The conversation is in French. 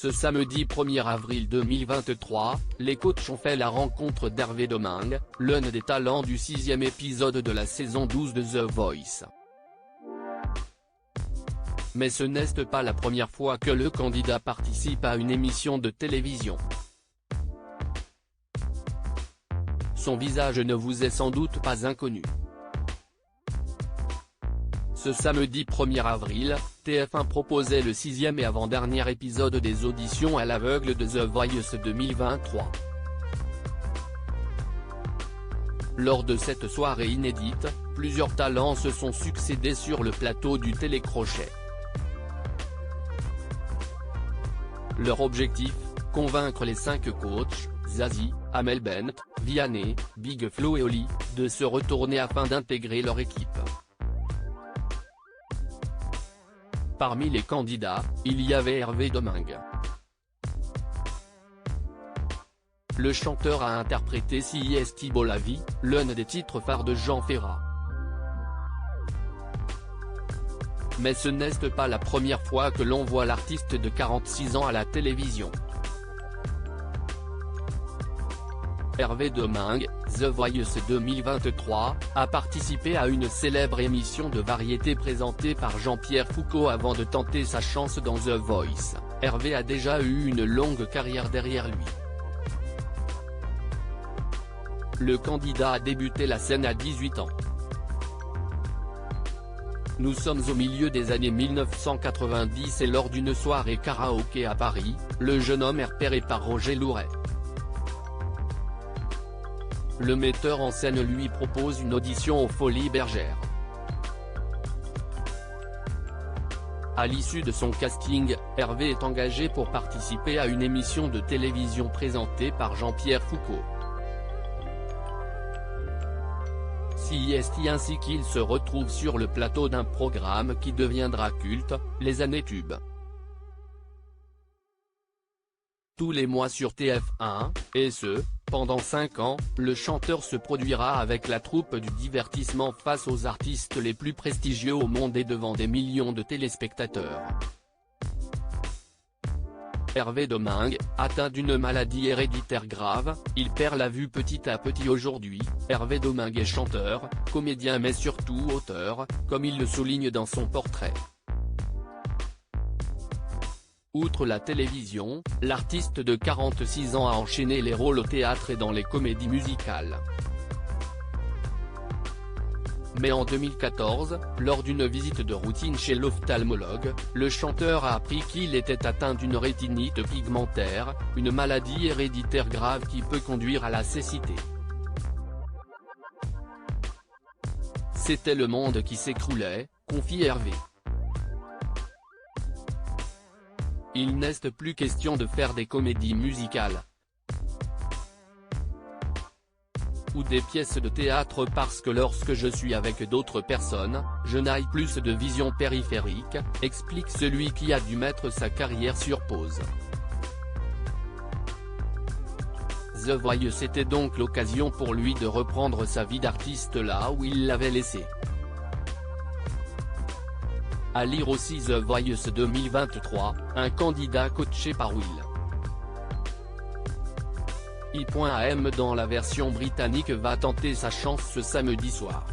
Ce samedi 1er avril 2023, les coachs ont fait la rencontre d'Hervé Domingue, l'un des talents du 6e épisode de la saison 12 de The Voice. Mais ce n'est pas la première fois que le candidat participe à une émission de télévision. Son visage ne vous est sans doute pas inconnu. Ce samedi 1er avril, TF1 proposait le 6e et avant-dernier épisode des auditions à l'aveugle de The Voice 2023. Lors de cette soirée inédite, plusieurs talents se sont succédés sur le plateau du télécrochet. Leur objectif, convaincre les 5 coachs, Zazie, Amel Bent, Vianney, Big Flo et Oli, de se retourner afin d'intégrer leur équipe. Parmi les candidats, il y avait Hervé Domingue. Le chanteur a interprété Si Esti Beau la Vie, l'un des titres phares de Jean Ferrat. Mais ce n'est pas la première fois que l'on voit l'artiste de 46 ans à la télévision. Hervé Domingue, The Voice 2023, a participé à une célèbre émission de variété présentée par Jean-Pierre Foucault avant de tenter sa chance dans The Voice. Hervé a déjà eu une longue carrière derrière lui. Le candidat a débuté la scène à 18 ans. Nous sommes au milieu des années 1990 et lors d'une soirée karaoké à Paris, le jeune homme est repéré par Roger Louret. Le metteur en scène lui propose une audition aux Folies Bergères. À l'issue de son casting, Hervé est engagé pour participer à une émission de télévision présentée par Jean-Pierre Foucault. Si Esti ainsi qu'il se retrouve sur le plateau d'un programme qui deviendra culte, Les Années Tubes. Tous les mois sur TF1, et ce, pendant 5 ans, le chanteur se produira avec la troupe du divertissement face aux artistes les plus prestigieux au monde et devant des millions de téléspectateurs. Hervé Domingue, atteint d'une maladie héréditaire grave, il perd la vue petit à petit aujourd'hui. Hervé Domingue est chanteur, comédien mais surtout auteur, comme il le souligne dans son portrait. Outre la télévision, l'artiste de 46 ans a enchaîné les rôles au théâtre et dans les comédies musicales. Mais en 2014, lors d'une visite de routine chez l'ophtalmologue, le chanteur a appris qu'il était atteint d'une rétinite pigmentaire, une maladie héréditaire grave qui peut conduire à la cécité. C'était le monde qui s'écroulait, confie Hervé. Il n'est plus question de faire des comédies musicales ou des pièces de théâtre parce que lorsque je suis avec d'autres personnes, je n'ai plus de vision périphérique, explique celui qui a dû mettre sa carrière sur pause. The Voice c'était donc l'occasion pour lui de reprendre sa vie d'artiste là où il l'avait laissée. À lire aussi The Voice 2023, un candidat coaché par Will. I.am dans la version britannique va tenter sa chance ce samedi soir.